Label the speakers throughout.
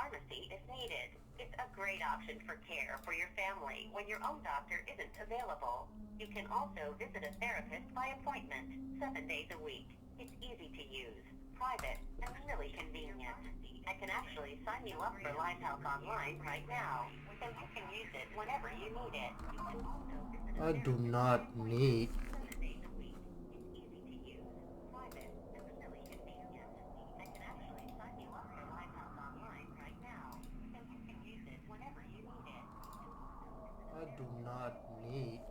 Speaker 1: pharmacy if needed. It's a great option for care for your family when your own doctor isn't available. You can also visit a therapist by appointment, 7 days a week. It's easy to use, private, and really convenient. I can actually sign you up for Livehouse Online right now, so you can use it whenever you need it. You can also visit a
Speaker 2: I do not need.
Speaker 1: 7 days a week. It's easy to use, private, and really convenient. I can actually sign you up for Livehouse Online right now, so you can use it whenever you need it.
Speaker 2: I do not need.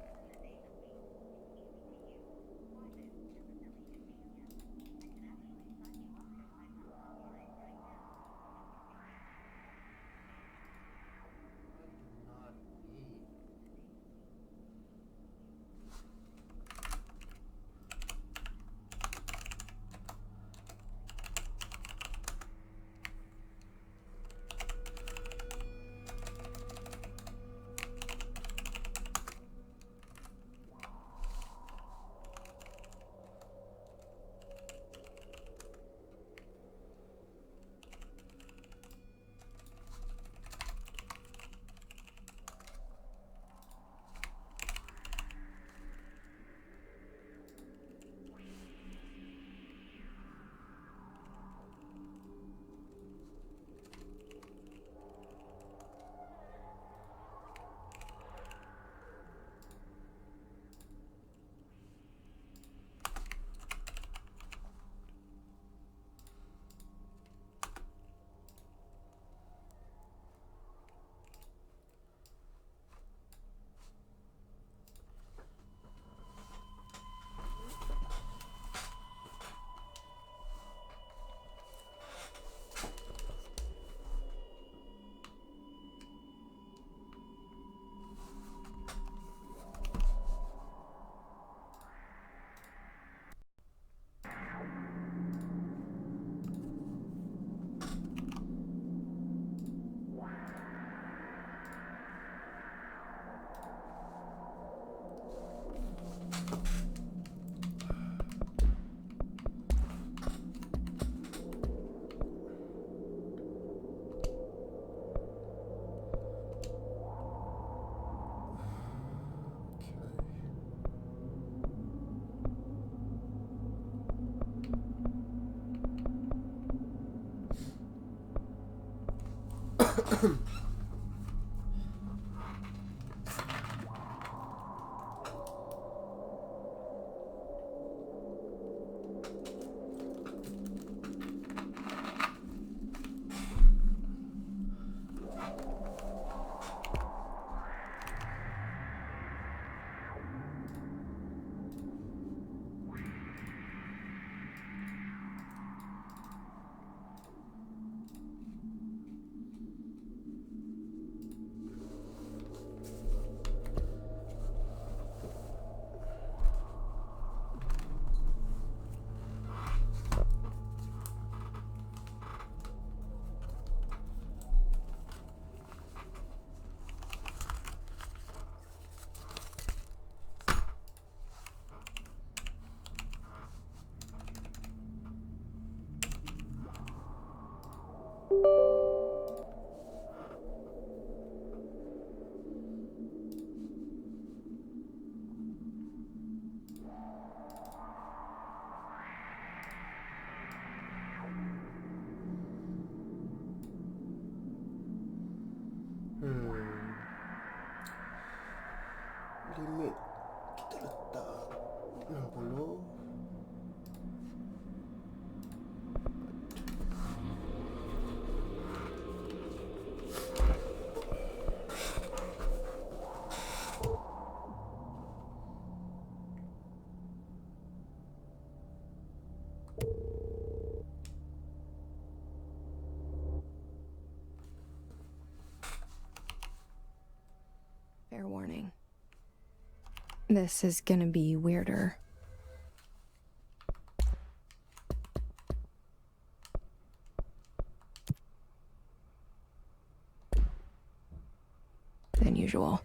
Speaker 2: Limit kita letak 60.
Speaker 3: Fair warning. This is gonna be weirder. Than usual.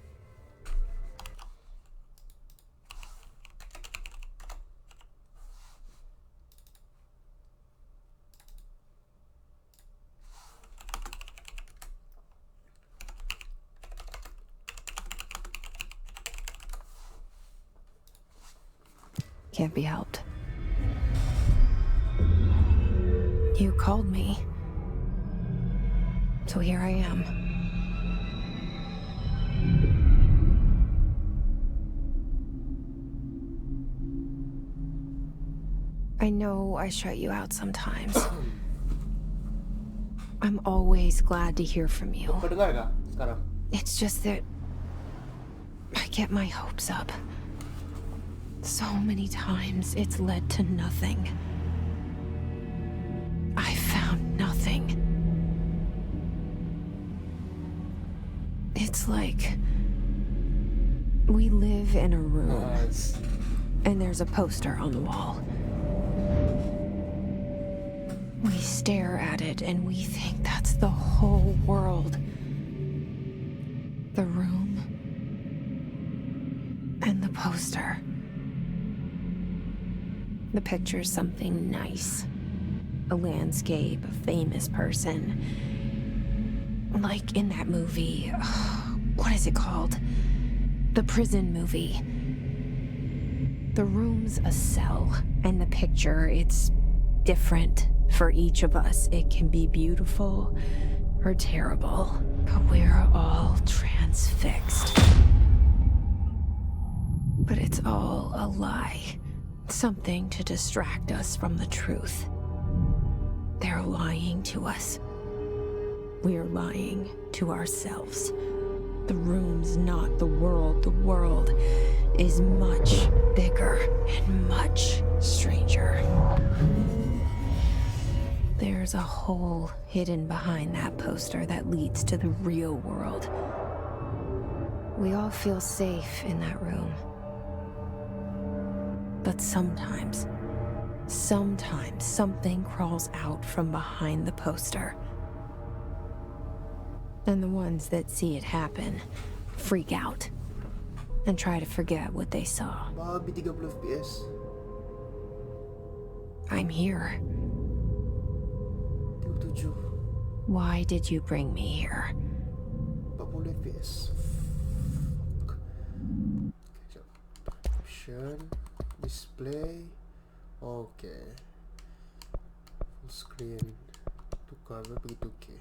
Speaker 3: can't be helped. You called me. So here I am. I know I shut you out sometimes. I'm always glad to hear from you.
Speaker 2: Pendengar kah sekarang?
Speaker 3: It's just that I get my hopes up. So many times it's led to nothing. I found nothing. It's like we live in a room and there's a poster on the wall. We stare at it and we think that's the whole world. The room and the poster. The picture's something nice. A landscape, a famous person. Like in that movie, what is it called? The prison movie. The room's a cell, and the picture, it's different for each of us. It can be beautiful or terrible, but we're all transfixed. But it's all a lie. Something to distract us from the truth. They're lying to us. We're lying to ourselves. The room's not the world. The world is much bigger and much stranger. There's a hole hidden behind that poster that leads to the real world. We all feel safe in that room. But sometimes something crawls out from behind the poster. And the ones that see it happen freak out and try to forget what they saw.
Speaker 2: Babi 30 FPS.
Speaker 3: I'm here.
Speaker 2: 37.
Speaker 3: Why did you bring me here?
Speaker 2: 40 FPS. Option, display. Okay. Full screen. To cover begitu okay.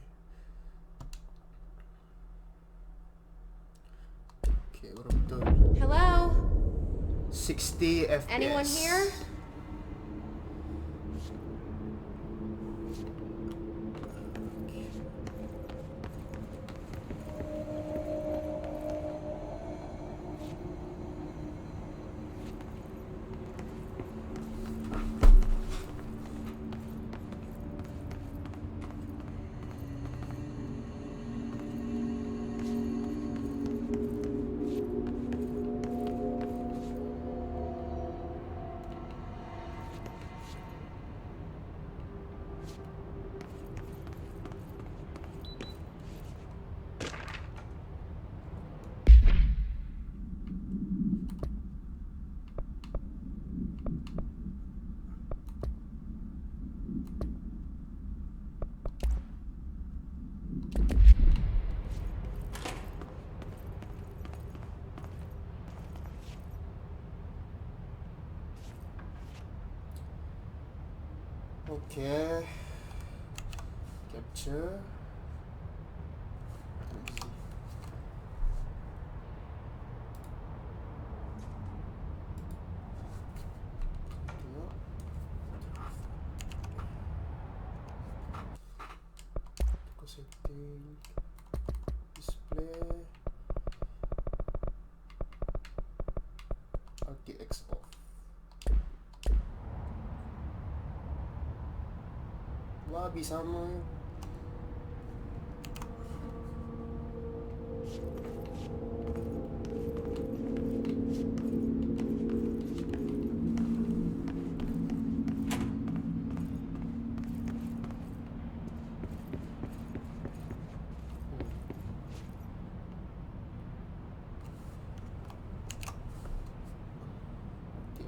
Speaker 2: Okay, udah betul.
Speaker 3: Hello?
Speaker 2: 60 FPS.
Speaker 3: Anyone here?
Speaker 2: Okay. Capture. Setting, display, RTX off. Wabi sama.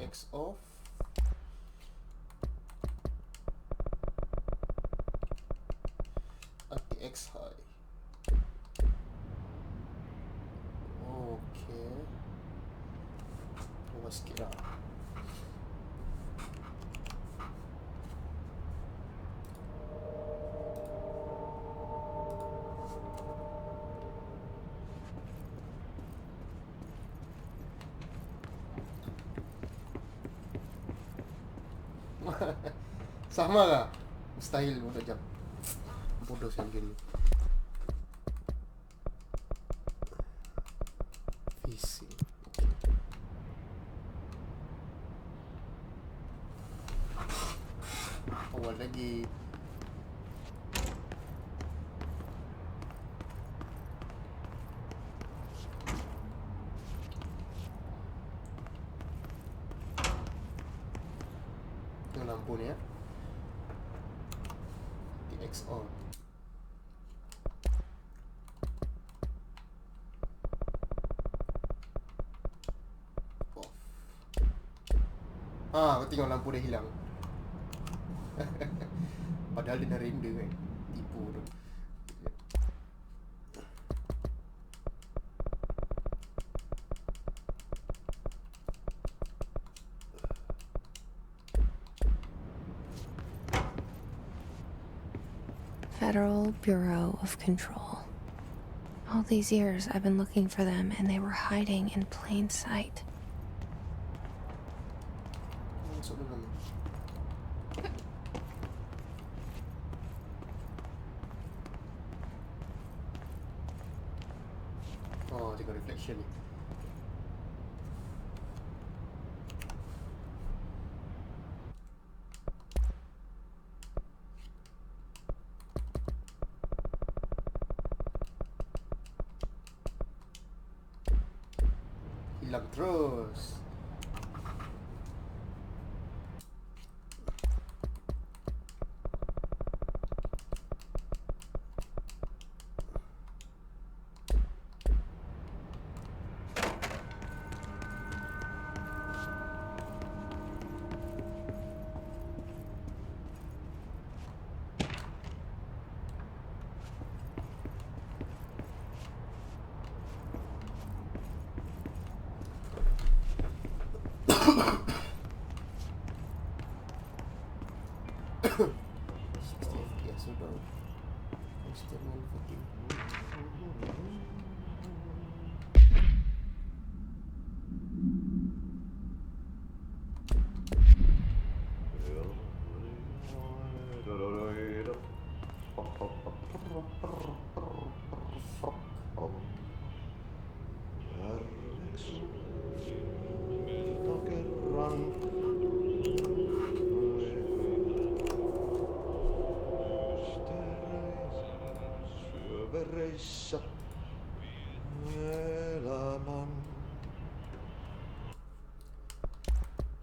Speaker 2: RTX off. RTX high. Okay. Awas kira. Sama kah? Mustahil untuk jam. Bodoh sekali game ni. Facing. Awal lagi. Tengok lampu ni ya. RTX on. Off. Kau tengok lampu dah hilang. Padahal dia dah render kan. Tipu tu.
Speaker 3: Federal Bureau of Control. All these years I've been looking for them and they were hiding in plain sight.
Speaker 2: Masuk dalam. Oh, tengok reflection ni. Hilang terus. FPS sudah. External footing.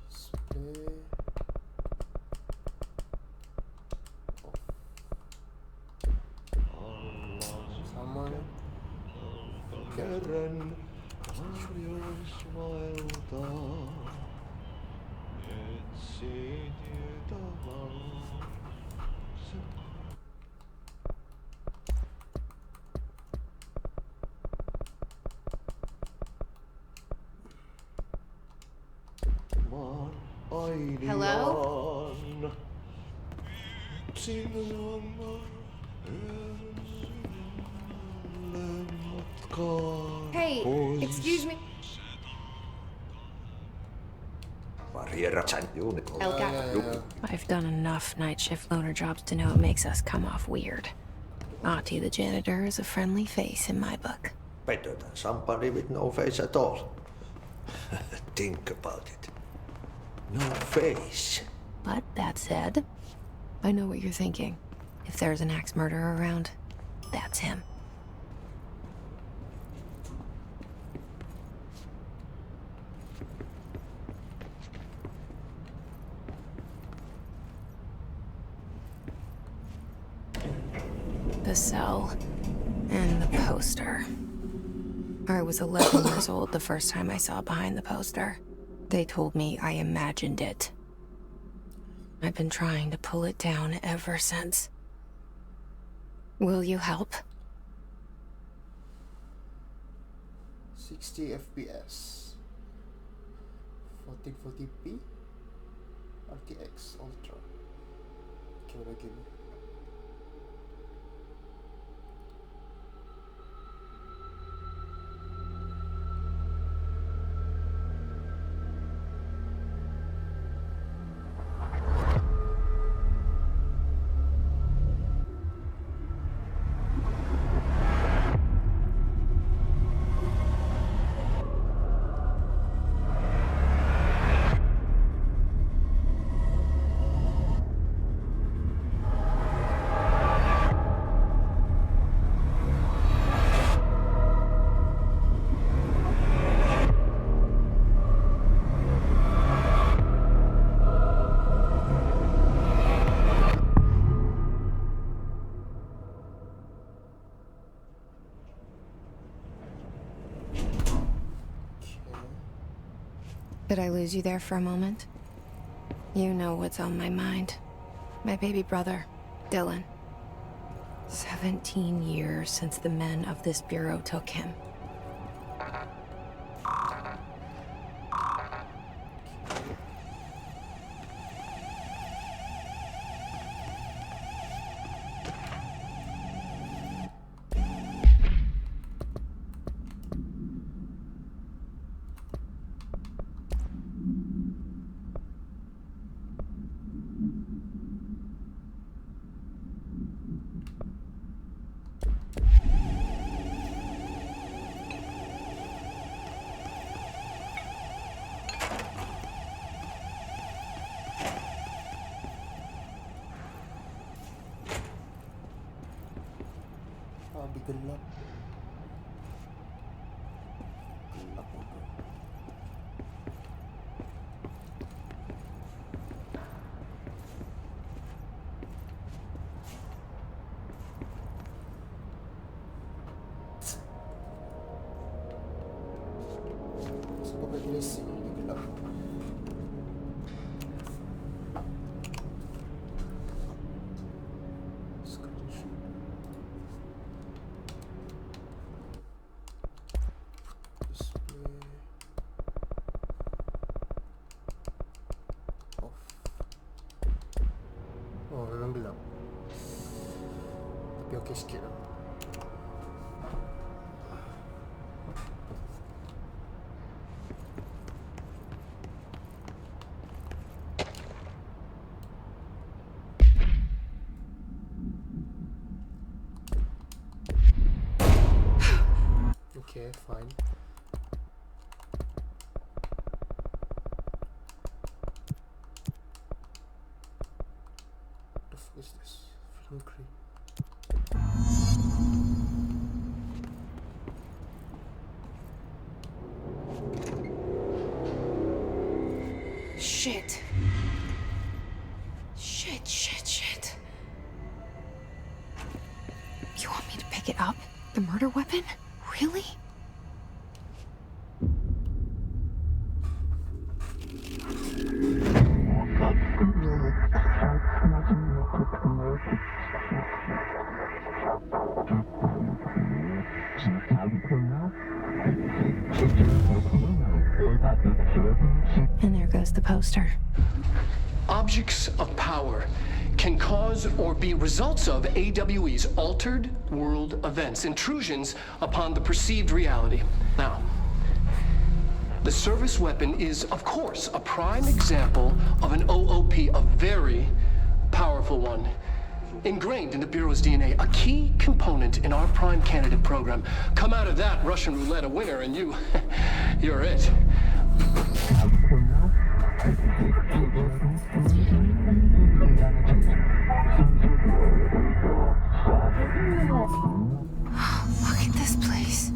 Speaker 2: Display. Sama kan?
Speaker 4: Keren varjosvailta etsin tavalla. Maan
Speaker 3: Hello?
Speaker 4: ainiaan sinua matkaan
Speaker 3: Hey,
Speaker 4: pois.
Speaker 3: excuse me.
Speaker 2: Ya, ya, ya.
Speaker 3: I've done enough night shift loner jobs to know it makes us come off weird. Auntie the janitor is a friendly face in my book.
Speaker 4: Better than somebody with no face at all. Think about it. No face.
Speaker 3: But that said, I know what you're thinking. If there's an axe murderer around, that's him. The cell and the poster. I was 11 years old the first time I saw behind the poster. They told me I imagined it. I've been trying to pull it down ever since. Will you help?
Speaker 2: 60 FPS. 1440p. RTX Ultra. Camera game.
Speaker 3: Did I lose you there for a moment? You know what's on my mind. My baby brother, Dylan. 17 years since the men of this bureau took him.
Speaker 2: Sabi gelap. Gelap udah. Sebagai lesi di gelap. Screenshot. Display off. Oh, memang gelap. Tapi okey sikit lah. Okay, fine. What the fuck is this? Film creep.
Speaker 3: Shit. Shit. You want me to pick it up? The murder weapon? Really? And there goes the poster.
Speaker 5: Objects of power can cause or be results of AWE's altered world events, intrusions upon the perceived reality. Now, the service weapon is, of course, a prime example of an OOP, a very powerful one, ingrained in the Bureau's DNA, a key component in our prime candidate program. Come out of that Russian roulette a winner, and you're it.
Speaker 3: Look at this place.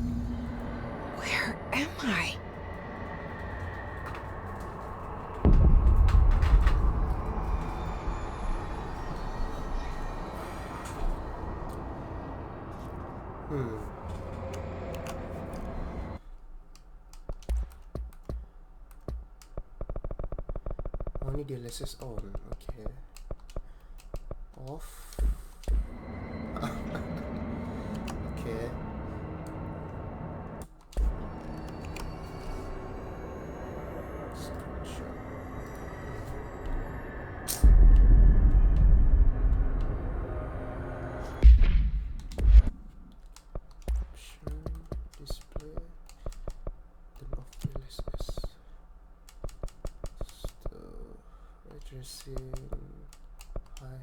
Speaker 3: Where am I?
Speaker 2: Only DLSS on. Okay. Off. Okay. Screenshot. Option. Display. Turn off DLSS. Addressing. Hi.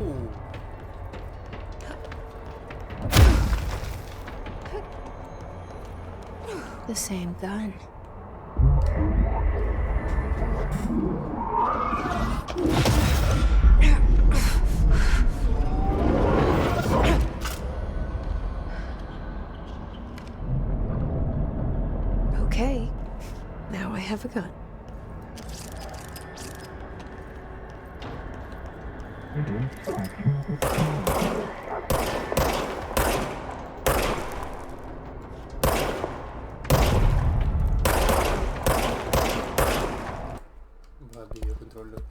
Speaker 2: Ooh.
Speaker 3: The same gun. Now I have a gun.
Speaker 2: Grabe yung controller.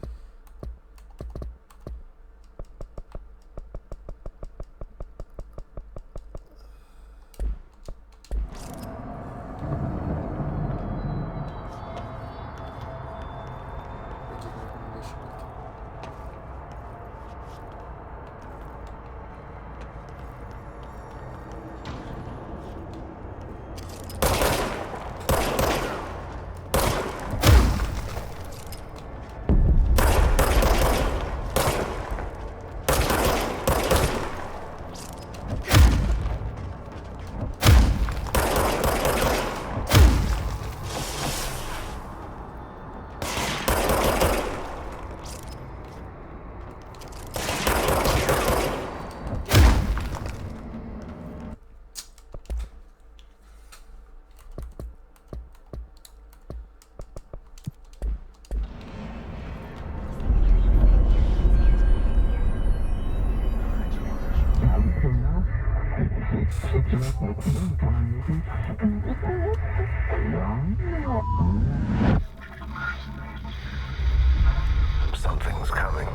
Speaker 6: Something's coming.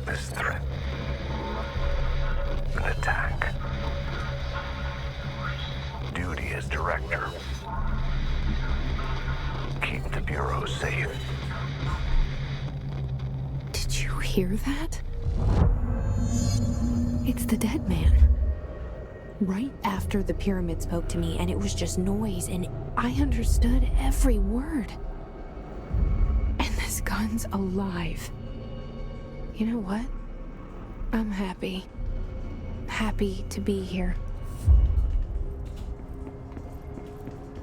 Speaker 6: This threat. An attack. Duty as director. Keep the Bureau safe.
Speaker 3: Did you hear that? It's the dead man. Right after the pyramid spoke to me, and it was just noise, and I understood every word. And this gun's alive. You know what? I'm happy. Happy to be here.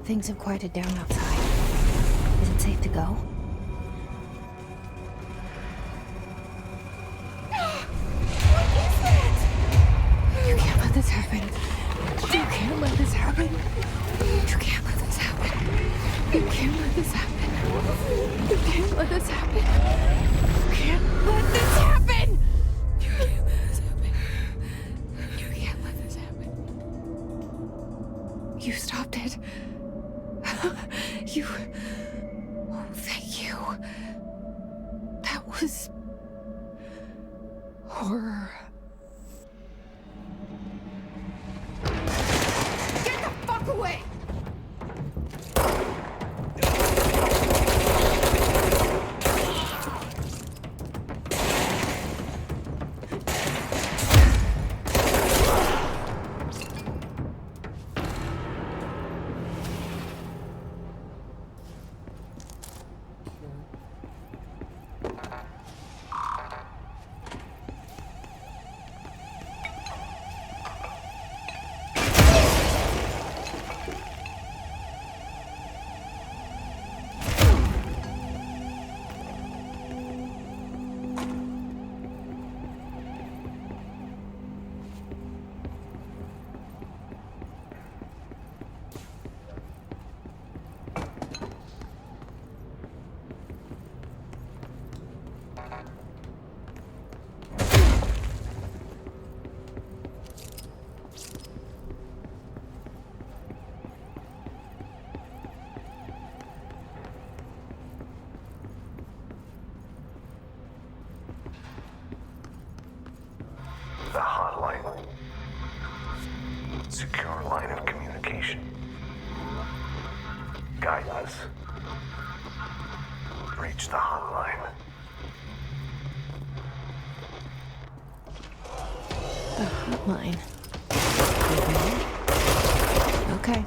Speaker 3: Things have quieted down outside. Is it safe to go? You can't let this happen. You can't let this happen. You can't let this happen. You can't let this happen. You can't let this happen. You can't let this happen. You can't let this happen. You can't let this happen. You stopped it. You... Oh, thank you. That was... horror. Get the fuck away!
Speaker 6: The hotline. Secure line of communication. Guide us. Reach the hotline.
Speaker 3: The hotline. Okay.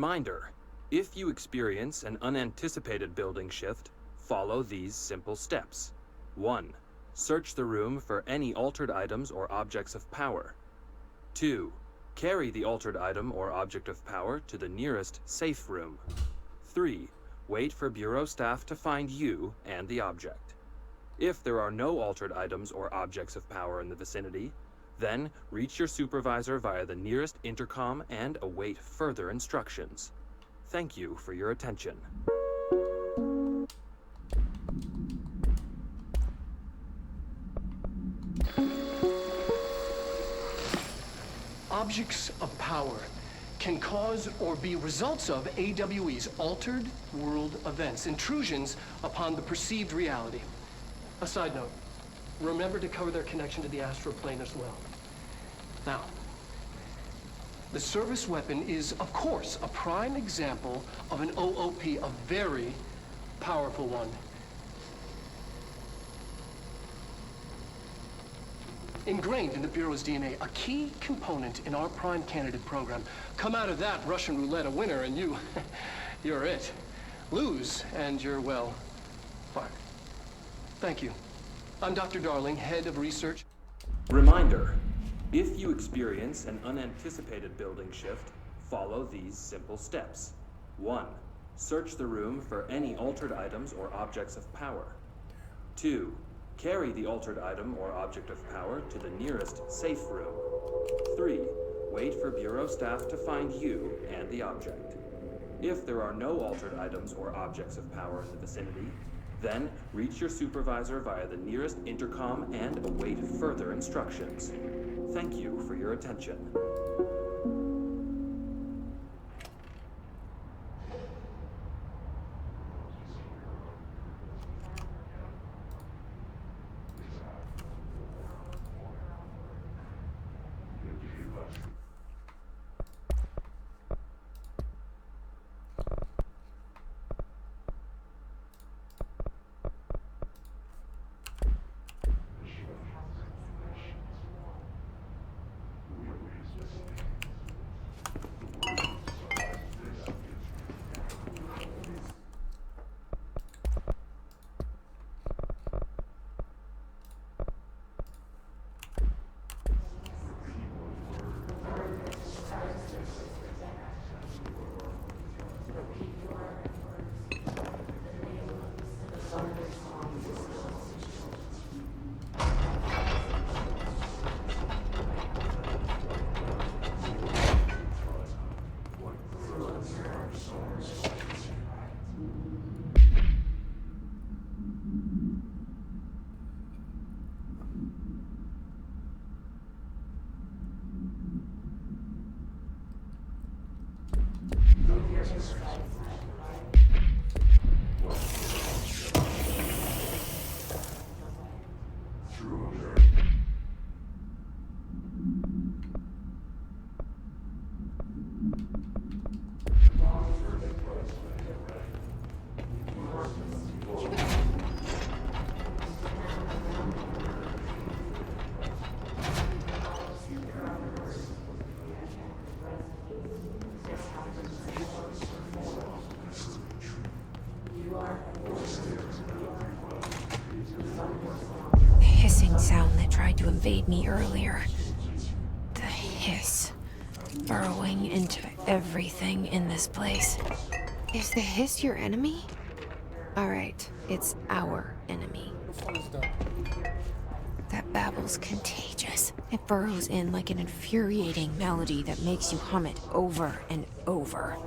Speaker 7: Reminder, if you experience an unanticipated building shift, follow these simple steps. 1. Search the room for any altered items or objects of power. 2. Carry the altered item or object of power to the nearest safe room. 3. Wait for Bureau staff to find you and the object. If there are no altered items or objects of power in the vicinity, then reach your supervisor via the nearest intercom and await further instructions. Thank you for your attention.
Speaker 5: Objects of power can cause or be results of AWE's altered world events, intrusions upon the perceived reality. A side note, remember to cover their connection to the astral plane as well. Now, the service weapon is, of course, a prime example of an OOP, a very powerful one. Ingrained in the Bureau's DNA, a key component in our prime candidate program. Come out of that Russian roulette a winner and you're it. Lose and you're, well, fired. Thank you. I'm Dr. Darling, head of research.
Speaker 7: Reminder, if you experience an unanticipated building shift, follow these simple steps. 1. Search the room for any altered items or objects of power. 2. Carry the altered item or object of power to the nearest safe room. 3. Wait for Bureau staff to find you and the object. If there are no altered items or objects of power in the vicinity, then reach your supervisor via the nearest intercom and await further instructions. Thank you for your attention.
Speaker 3: Sound that tried to invade me earlier. The hiss burrowing into everything in this place. Is the hiss your enemy? Alright, it's our enemy. That babble's contagious. It burrows in like an infuriating melody that makes you hum it over and over.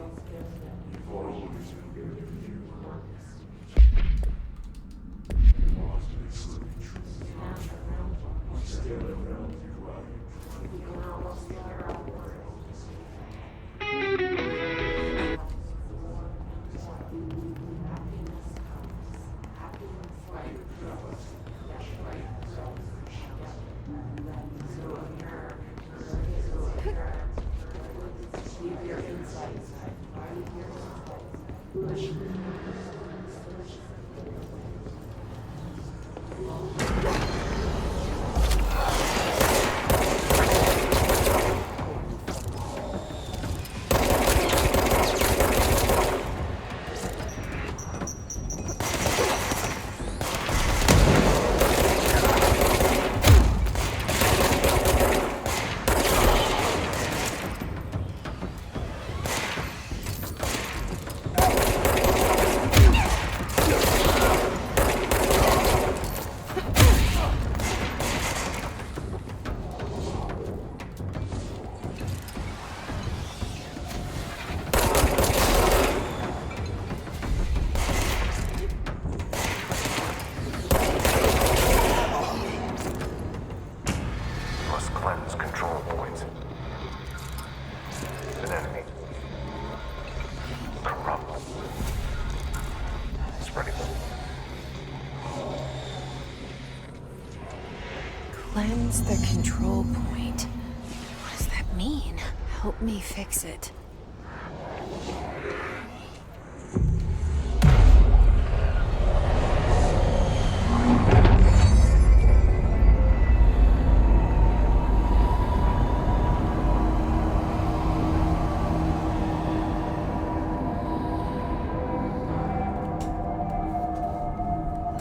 Speaker 3: Cleanse the control point. What does that mean? Help me fix it.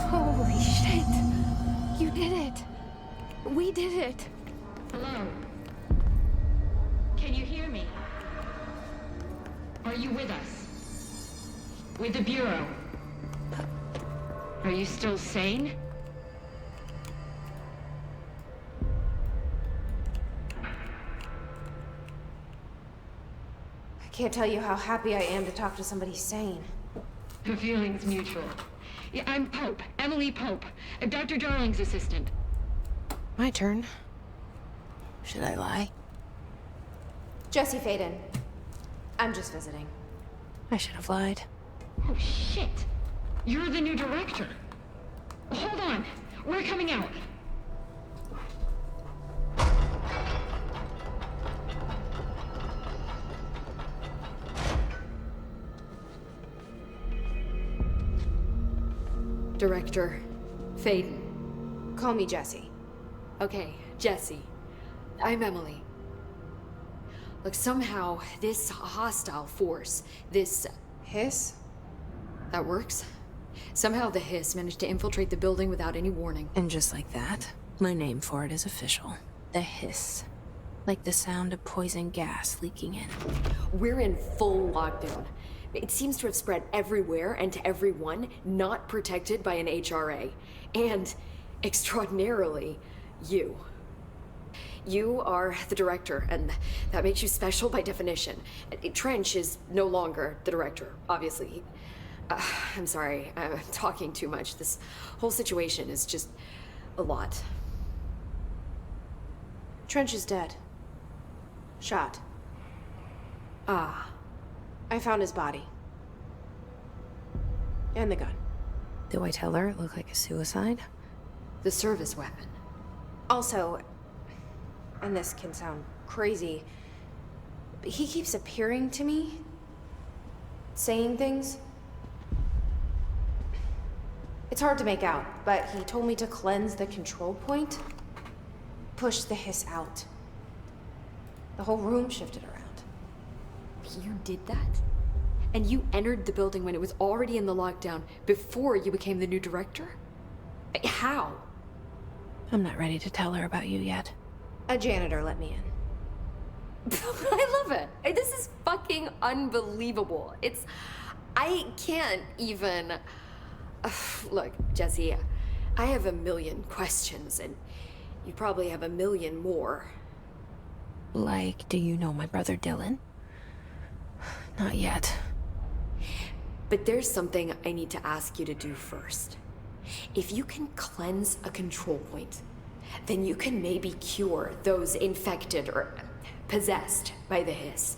Speaker 3: Holy shit! You did it! We did it!
Speaker 8: Hello? Can you hear me? Are you with us? With the Bureau? Are you still sane?
Speaker 3: I can't tell you how happy I am to talk to somebody sane.
Speaker 8: The feeling's mutual. Yeah, I'm Pope, Emily Pope, Dr. Darling's assistant.
Speaker 3: My turn. Should I lie? Jesse Faden. I'm just visiting. I should have lied.
Speaker 8: Oh, shit. You're the new director. Hold on. We're coming out.
Speaker 9: Director Faden.
Speaker 3: Call me Jesse.
Speaker 9: Okay, Jesse. I'm Emily. Look, somehow this hostile force, this
Speaker 3: Hiss?
Speaker 9: that works. Somehow the hiss managed to infiltrate the building without any warning.
Speaker 3: And just like that, my name for it is official. The hiss. Like the sound of poison gas leaking in.
Speaker 9: We're in full lockdown. It seems to have spread everywhere and to everyone not protected by an HRA. And, extraordinarily, you. You are the director, and that makes you special by definition. Trench is no longer the director, obviously. I'm sorry, I'm talking too much. This whole situation is just a lot.
Speaker 3: Trench is dead. Shot.
Speaker 9: Ah.
Speaker 3: I found his body. And the gun. Do I tell her it looked like a suicide?
Speaker 9: The service weapon.
Speaker 3: Also, and this can sound crazy, but he keeps appearing to me, saying things. It's hard to make out, but he told me to cleanse the control point, push the hiss out. The whole room shifted around.
Speaker 9: You did that? And you entered the building when it was already in the lockdown before you became the new director? How?
Speaker 3: I'm not ready to tell her about you yet. A janitor let me in.
Speaker 9: I love it. This is fucking unbelievable. I can't even... Look, Jesse, I have a million questions, and you probably have a million more.
Speaker 3: Like, do you know my brother Dylan? Not yet.
Speaker 9: But there's something I need to ask you to do first. If you can cleanse a control point, then you can maybe cure those infected or possessed by the hiss.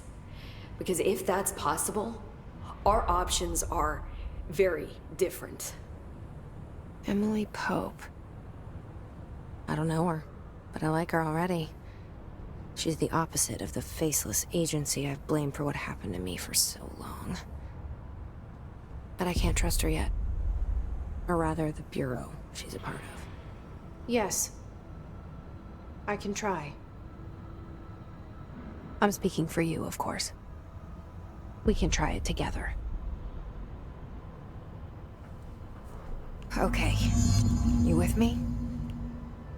Speaker 9: Because if that's possible, our options are very different.
Speaker 3: Emily Pope. I don't know her, but I like her already. She's the opposite of the faceless agency I've blamed for what happened to me for so long. But I can't trust her yet. Or rather, the Bureau she's a part of. Yes. I can try. I'm speaking for you, of course. We can try it together. Okay. You with me?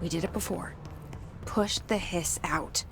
Speaker 3: We did it before. Push the hiss out.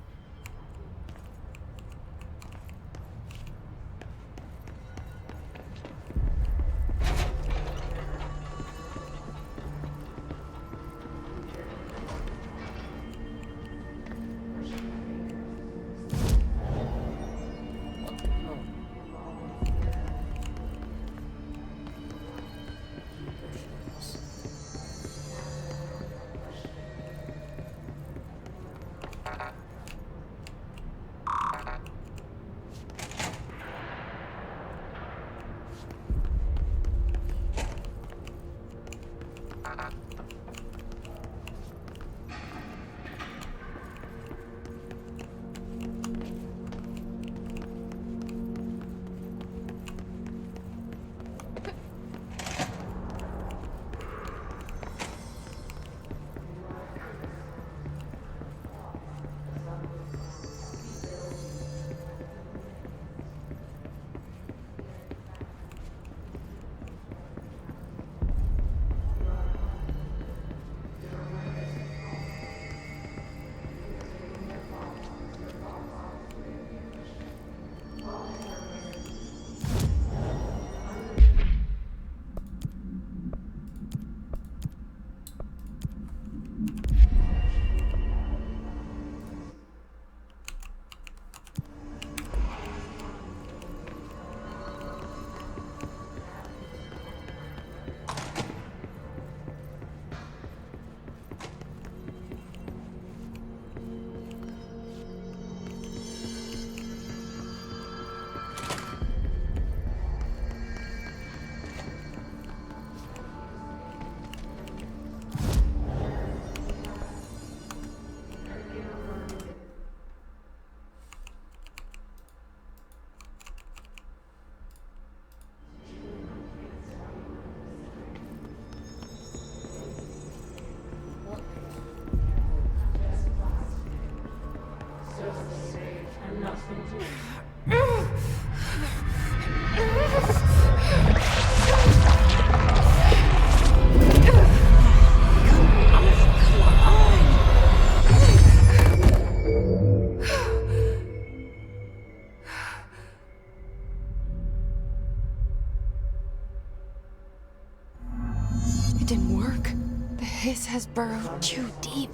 Speaker 3: hiss has burrowed too deep.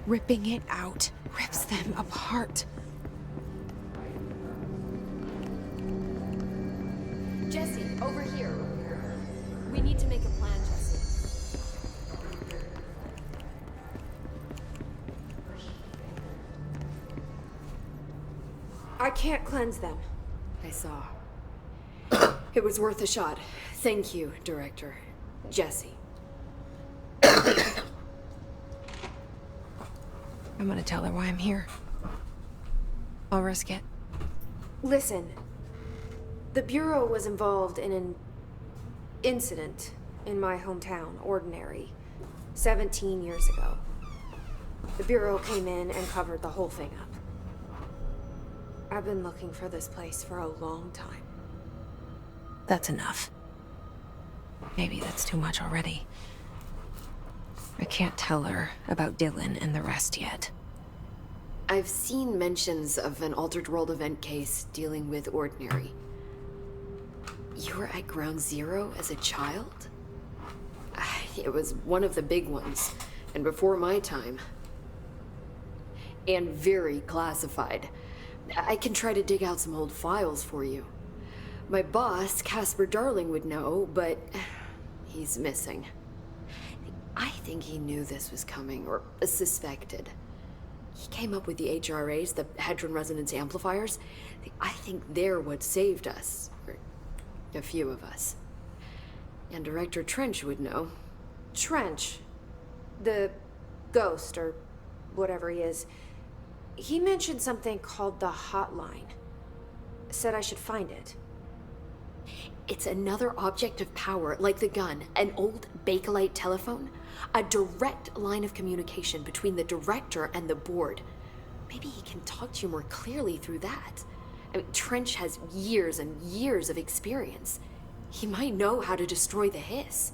Speaker 3: Ripping it out rips them apart.
Speaker 9: Jesse, over here. We need to make a plan, Jesse.
Speaker 3: I can't cleanse them.
Speaker 9: I saw. It was worth a shot. Thank you, Director. Jesse.
Speaker 3: I'm gonna tell her why I'm here. I'll risk it.
Speaker 10: Listen, the Bureau was involved in an incident in my hometown, Ordinary, 17 years ago. The Bureau came in and covered the whole thing up. I've been looking for this place for a long time.
Speaker 3: That's enough. Maybe that's too much already. I can't tell her about Dylan and the rest yet.
Speaker 9: I've seen mentions of an Altered World event case dealing with Ordinary. You were at Ground Zero as a child? It was one of the big ones, and before my time. And very classified. I can try to dig out some old files for you. My boss, Casper Darling, would know, but he's missing. I think he knew this was coming, or suspected. He came up with the HRAs, the Hadron Resonance Amplifiers. I think they're what saved us. Or a few of us. And Director Trench would know.
Speaker 10: Trench, the ghost, or whatever he is, he mentioned something called the Hotline. Said I should find it.
Speaker 9: It's another object of power, like the gun, an old Bakelite telephone. A direct line of communication between the director and the board. Maybe he can talk to you more clearly through that. I mean, Trench has years and years of experience. He might know how to destroy the hiss.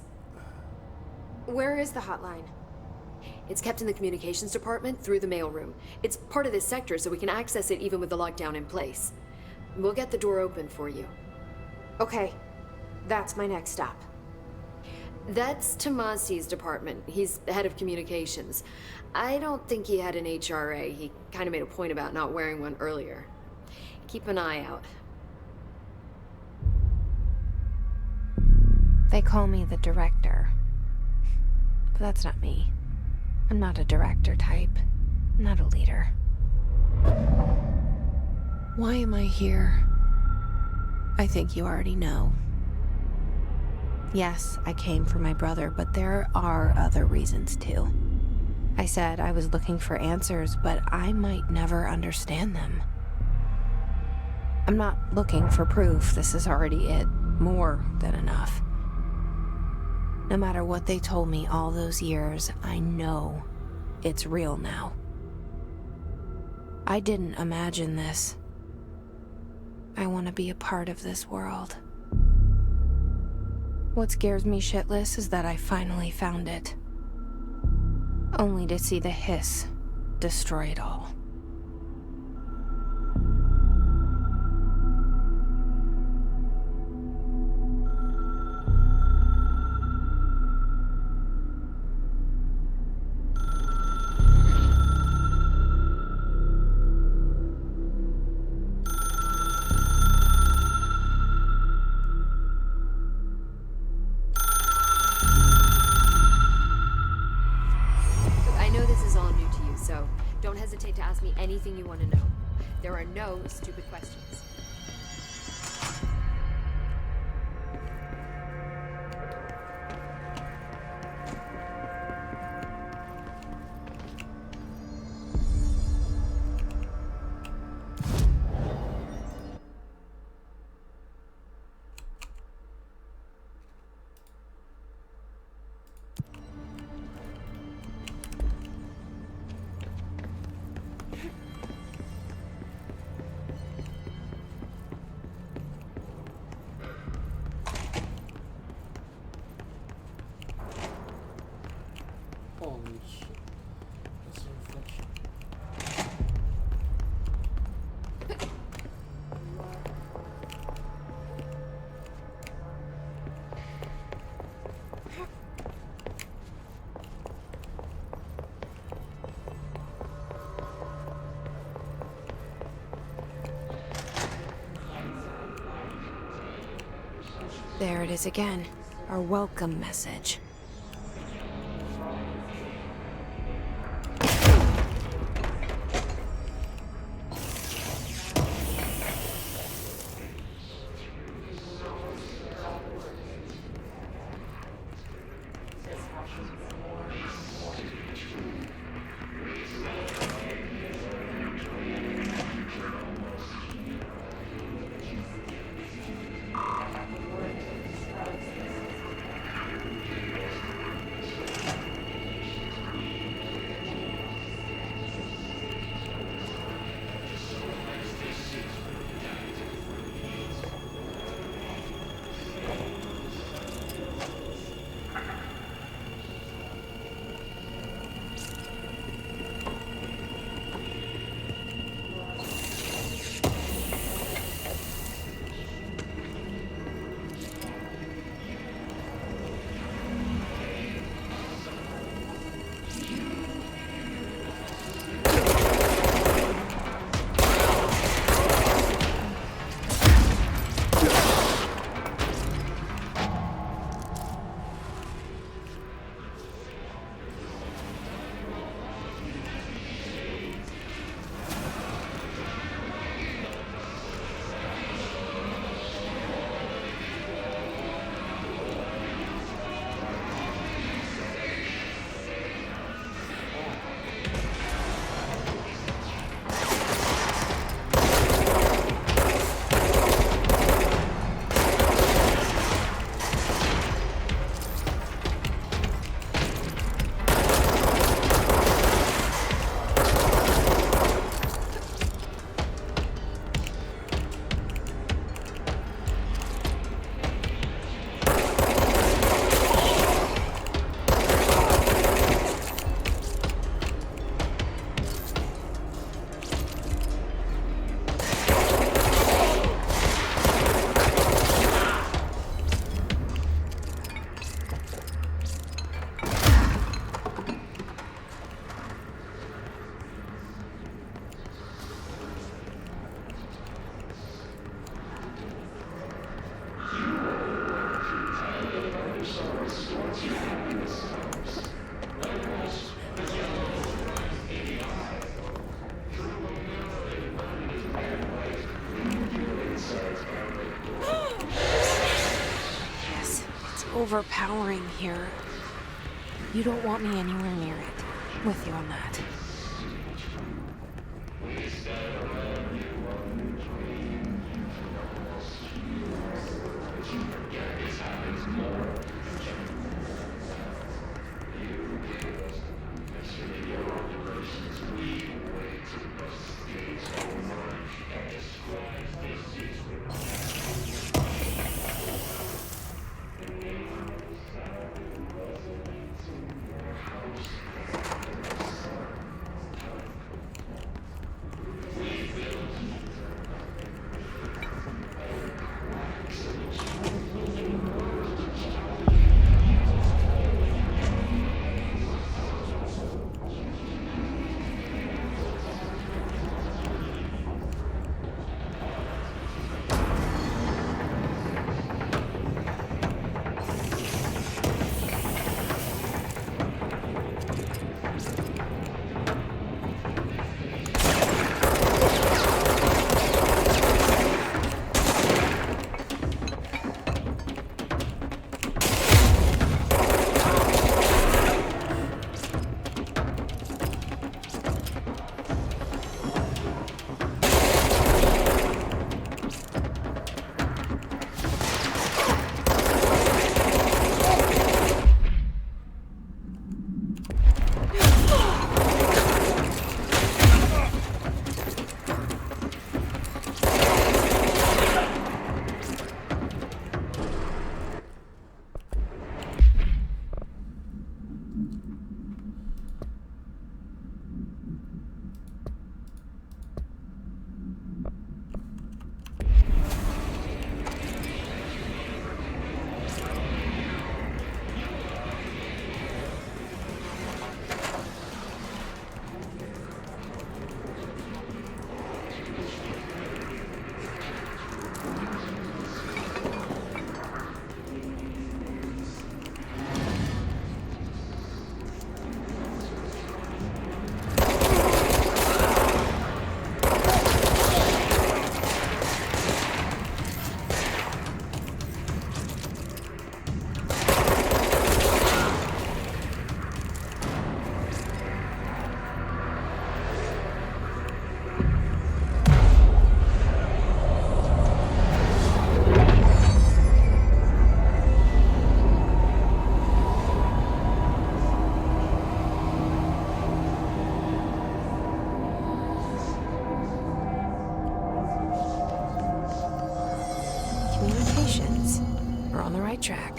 Speaker 10: Where is the hotline?
Speaker 9: It's kept in the communications department through the mailroom. It's part of this sector, so we can access it even with the lockdown in place. We'll get the door open for you.
Speaker 10: Okay, that's my next stop.
Speaker 9: That's Tomasi's department. He's the head of communications. I don't think he had an HRA. He kind of made a point about not wearing one earlier. Keep an eye out.
Speaker 3: They call me the director. But that's not me. I'm not a director type. I'm not a leader. Why am I here? I think you already know. Yes, I came for my brother, but there are other reasons too. I said I was looking for answers, but I might never understand them. I'm not looking for proof. This is already it. More than enough. No matter what they told me all those years, I know it's real now. I didn't imagine this. I want to be a part of this world. What scares me shitless is that I finally found it. Only to see the hiss destroy it all.
Speaker 9: To ask me anything you want to know. There are no stupid questions.
Speaker 2: Holy shit. That's a reflection.
Speaker 3: There it is again. Our welcome message. Overpowering here. You don't want me anywhere near it. With you on that. on the right track.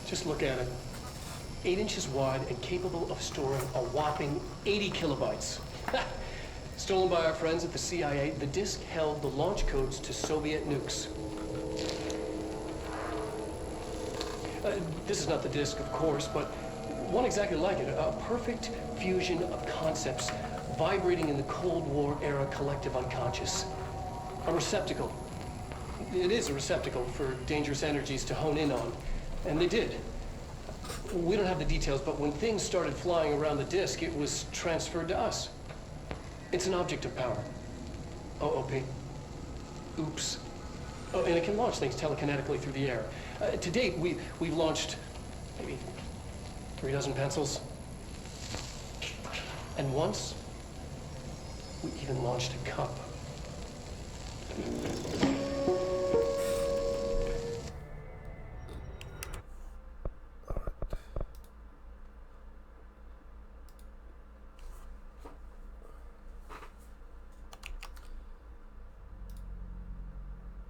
Speaker 5: Just look at it. 8 inches wide and capable of storing a whopping 80 kilobytes. Stolen by our friends at the CIA, the disk held the launch codes to Soviet nukes. This is not the disk, of course, but one exactly like it. A perfect fusion of concepts vibrating in the Cold War era collective unconscious. A receptacle. It is a receptacle for dangerous energies to hone in on. And they did. We don't have the details, but when things started flying around the disk, it was transferred to us. It's an object of power. OOP. Oops. Oh, and it can launch things telekinetically through the air. To date, we've launched maybe 3 dozen pencils. And once, we even launched a cup.